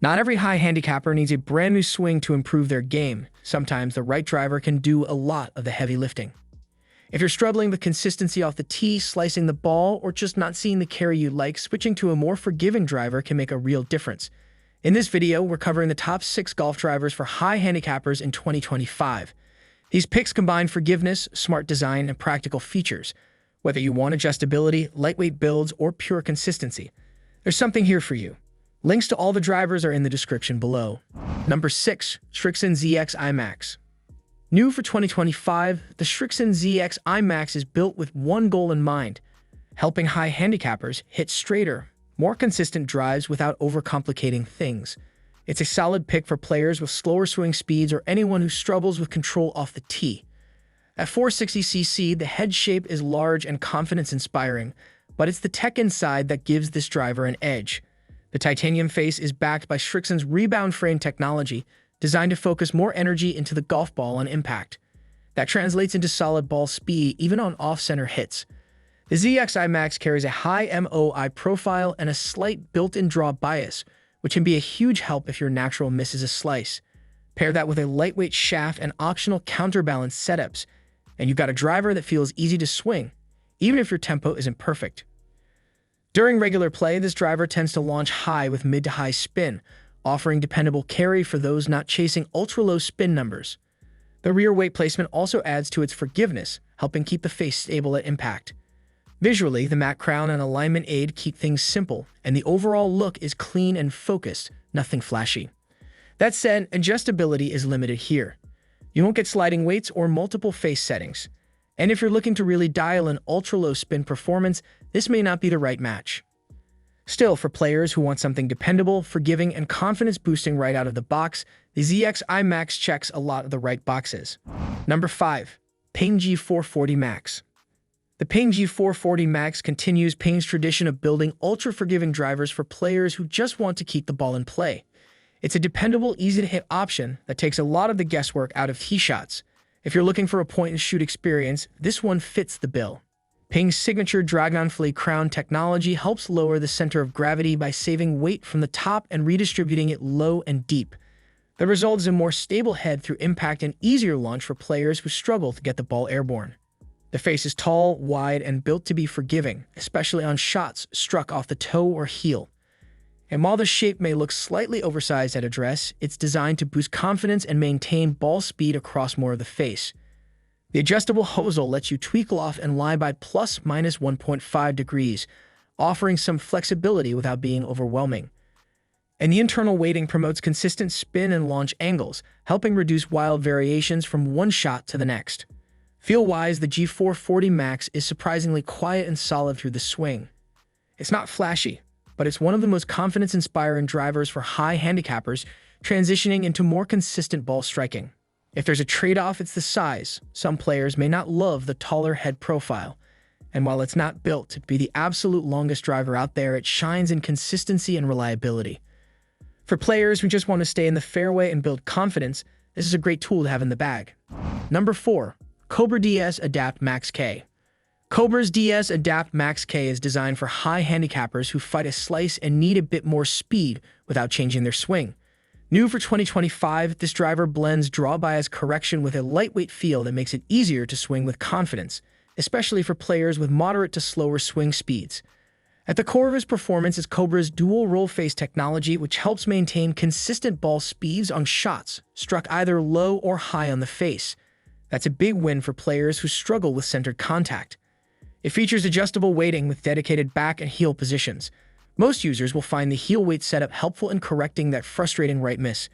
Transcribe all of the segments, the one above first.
Not every high handicapper needs a brand new swing to improve their game. Sometimes the right driver can do a lot of the heavy lifting. If you're struggling with consistency off the tee, slicing the ball, or just not seeing the carry you like, switching to a more forgiving driver can make a real difference. In this video, we're covering the top 6 golf drivers for high handicappers in 2025. These picks combine forgiveness, smart design, and practical features. Whether you want adjustability, lightweight builds, or pure consistency, there's something here for you. Links to all the drivers are in the description below. Number 6. Srixon ZXi Max. New for 2025, the Srixon ZXi Max is built with one goal in mind: helping high handicappers hit straighter, more consistent drives without overcomplicating things. It's a solid pick for players with slower swing speeds or anyone who struggles with control off the tee. At 460cc, the head shape is large and confidence-inspiring, but it's the tech inside that gives this driver an edge. The titanium face is backed by Srixon's rebound frame technology, designed to focus more energy into the golf ball on impact. That translates into solid ball speed even on off-center hits. The ZXi Max carries a high MOI profile and a slight built-in draw bias, which can be a huge help if your natural misses a slice. Pair that with a lightweight shaft and optional counterbalance setups, and you've got a driver that feels easy to swing, even if your tempo isn't perfect. During regular play, this driver tends to launch high with mid to high spin, offering dependable carry for those not chasing ultra-low spin numbers. The rear weight placement also adds to its forgiveness, helping keep the face stable at impact. Visually, the matte crown and alignment aid keep things simple, and the overall look is clean and focused, nothing flashy. That said, adjustability is limited here. You won't get sliding weights or multiple face settings. And if you're looking to really dial in ultra-low spin performance, this may not be the right match. Still, for players who want something dependable, forgiving, and confidence-boosting right out of the box, the ZXi Max checks a lot of the right boxes. Number 5. Ping G440 Max. The Ping G440 Max continues Ping's tradition of building ultra-forgiving drivers for players who just want to keep the ball in play. It's a dependable, easy-to-hit option that takes a lot of the guesswork out of tee shots. If you're looking for a point-and-shoot experience, this one fits the bill. Ping's signature dragonfly crown technology helps lower the center of gravity by saving weight from the top and redistributing it low and deep. The result is a more stable head through impact and easier launch for players who struggle to get the ball airborne. The face is tall, wide, and built to be forgiving, especially on shots struck off the toe or heel. And while the shape may look slightly oversized at address, it's designed to boost confidence and maintain ball speed across more of the face. The adjustable hosel lets you tweak loft and lie by plus/minus 1.5 degrees, offering some flexibility without being overwhelming. And the internal weighting promotes consistent spin and launch angles, helping reduce wild variations from one shot to the next. Feel-wise, the G440 Max is surprisingly quiet and solid through the swing. It's not flashy, but it's one of the most confidence-inspiring drivers for high handicappers transitioning into more consistent ball striking. If there's a trade-off, it's the size. Some players may not love the taller head profile, and while it's not built to be the absolute longest driver out there, it shines in consistency and reliability. For players who just want to stay in the fairway and build confidence, this is a great tool to have in the bag. Number 4. Cobra DS-ADAPT Max-K. Cobra's DS-ADAPT Max-K is designed for high handicappers who fight a slice and need a bit more speed without changing their swing. New for 2025, this driver blends draw bias correction with a lightweight feel that makes it easier to swing with confidence, especially for players with moderate to slower swing speeds. At the core of his performance is Cobra's dual roll face technology, which helps maintain consistent ball speeds on shots struck either low or high on the face. That's a big win for players who struggle with centered contact. It features adjustable weighting with dedicated back and heel positions. Most users will find the heel weight setup helpful in correcting that frustrating right miss.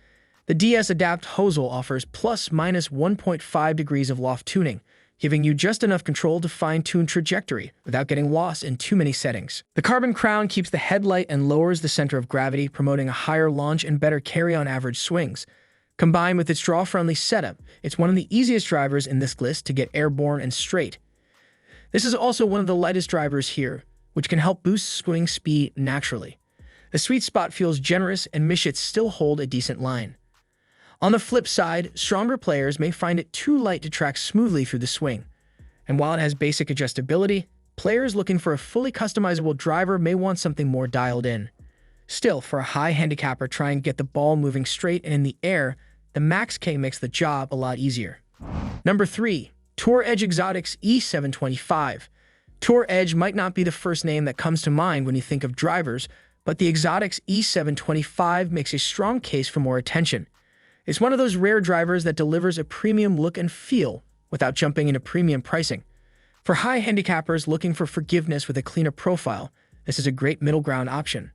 The DS-ADAPT hosel offers plus/minus 1.5 degrees of loft tuning, giving you just enough control to fine-tune trajectory without getting lost in too many settings. The carbon crown keeps the head light and lowers the center of gravity, promoting a higher launch and better carry on average swings. Combined with its draw-friendly setup, it's one of the easiest drivers in this list to get airborne and straight. This is also one of the lightest drivers here, which can help boost swing speed naturally. The sweet spot feels generous and misshits still hold a decent line. On the flip side, stronger players may find it too light to track smoothly through the swing. And while it has basic adjustability, players looking for a fully customizable driver may want something more dialed in. Still, for a high handicapper trying to get the ball moving straight and in the air, the Max-K makes the job a lot easier. Number 3. Tour Edge Exotics E725. Tour Edge might not be the first name that comes to mind when you think of drivers, but the Exotics E725 makes a strong case for more attention. It's one of those rare drivers that delivers a premium look and feel without jumping into premium pricing. For high handicappers looking for forgiveness with a cleaner profile, this is a great middle ground option.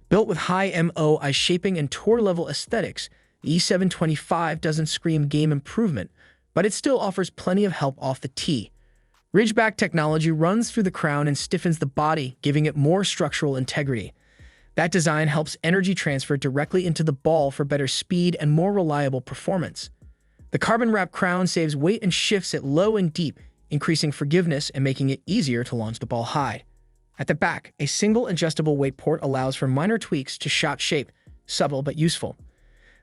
Built with high MOI shaping and tour-level aesthetics, the E725 doesn't scream game improvement, but it still offers plenty of help off the tee. Ridgeback technology runs through the crown and stiffens the body, giving it more structural integrity. That design helps energy transfer directly into the ball for better speed and more reliable performance. The carbon-wrapped crown saves weight and shifts it low and deep, increasing forgiveness and making it easier to launch the ball high. At the back, a single adjustable weight port allows for minor tweaks to shot shape, subtle but useful.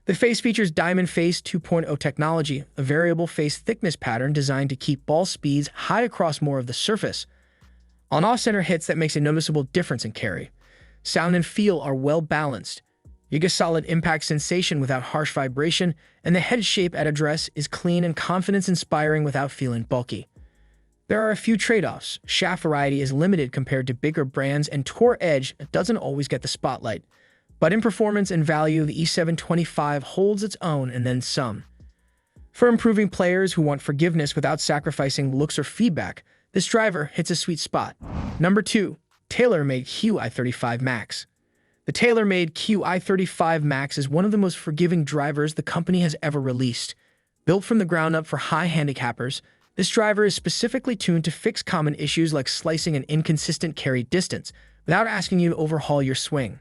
The face features Diamond Face 2.0 technology, a variable face thickness pattern designed to keep ball speeds high across more of the surface. On off-center hits, that makes a noticeable difference in carry. Sound and feel are well balanced. You get solid impact sensation without harsh vibration, and the head shape at address is clean and confidence-inspiring without feeling bulky. There are a few trade-offs. Shaft variety is limited compared to bigger brands, and Tour Edge doesn't always get the spotlight. But in performance and value, the E725 holds its own and then some. For improving players who want forgiveness without sacrificing looks or feedback, this driver hits a sweet spot. Number 2. TaylorMade Qi10 Max. The TaylorMade Qi10 Max is one of the most forgiving drivers the company has ever released. Built from the ground up for high handicappers, this driver is specifically tuned to fix common issues like slicing and inconsistent carry distance without asking you to overhaul your swing.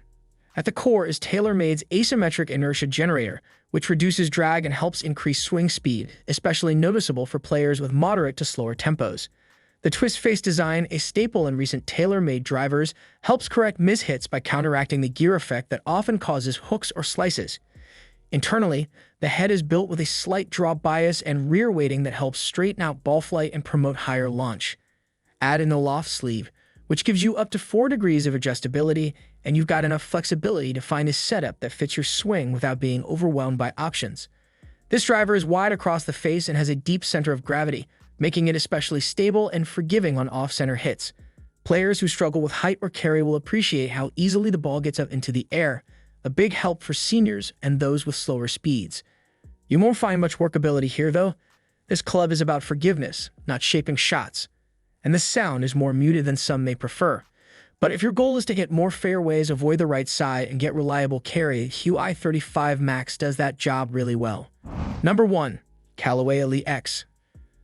At the core is TaylorMade's asymmetric inertia generator, which reduces drag and helps increase swing speed, especially noticeable for players with moderate to slower tempos. The twist face design, a staple in recent TaylorMade drivers, helps correct mishits by counteracting the gear effect that often causes hooks or slices. Internally, the head is built with a slight draw bias and rear weighting that helps straighten out ball flight and promote higher launch. Add in the loft sleeve, which gives you up to 4 degrees of adjustability, and you've got enough flexibility to find a setup that fits your swing without being overwhelmed by options. This driver is wide across the face and has a deep center of gravity, making it especially stable and forgiving on off-center hits. Players who struggle with height or carry will appreciate how easily the ball gets up into the air, a big help for seniors and those with slower speeds. You won't find much workability here, though. This club is about forgiveness, not shaping shots. And the sound is more muted than some may prefer. But if your goal is to hit more fairways, avoid the right side, and get reliable carry, Qi10 Max does that job really well. Number 1. Callaway Elite X.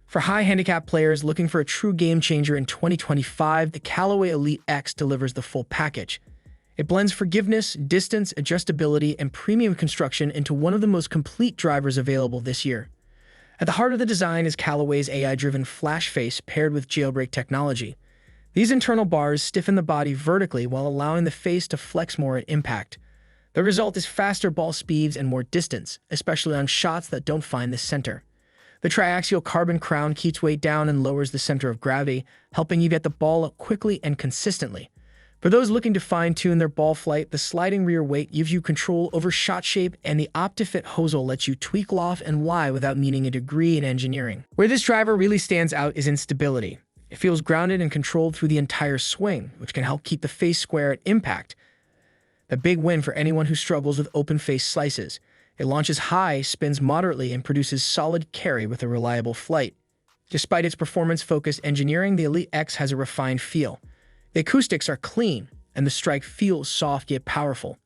For high handicap players looking for a true game changer in 2025, the Callaway Elite X delivers the full package. It blends forgiveness, distance, adjustability, and premium construction into one of the most complete drivers available this year. At the heart of the design is Callaway's AI-driven flash face paired with jailbreak technology. These internal bars stiffen the body vertically while allowing the face to flex more at impact. The result is faster ball speeds and more distance, especially on shots that don't find the center. The triaxial carbon crown keeps weight down and lowers the center of gravity, helping you get the ball up quickly and consistently. For those looking to fine-tune their ball flight, the sliding rear weight gives you control over shot shape, and the OptiFit hosel lets you tweak loft and lie without needing a degree in engineering. Where this driver really stands out is in stability. It feels grounded and controlled through the entire swing, which can help keep the face square at impact. A big win for anyone who struggles with open-face slices. It launches high, spins moderately, and produces solid carry with a reliable flight. Despite its performance-focused engineering, the Elite X has a refined feel. The acoustics are clean, and the strike feels soft yet powerful.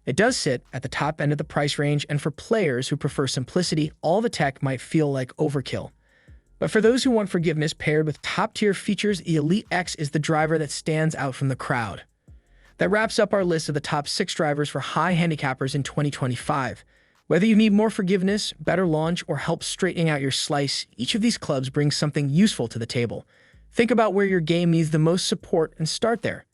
It does sit at the top end of the price range, and for players who prefer simplicity, all the tech might feel like overkill. But for those who want forgiveness paired with top-tier features, the Elite X is the driver that stands out from the crowd. That wraps up our list of the top 6 drivers for high handicappers in 2025. Whether you need more forgiveness, better launch, or help straightening out your slice, each of these clubs brings something useful to the table. Think about where your game needs the most support and start there.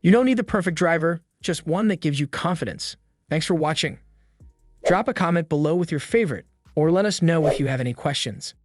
You don't need the perfect driver, just one that gives you confidence. Thanks for watching. Drop a comment below with your favorite, or let us know if you have any questions.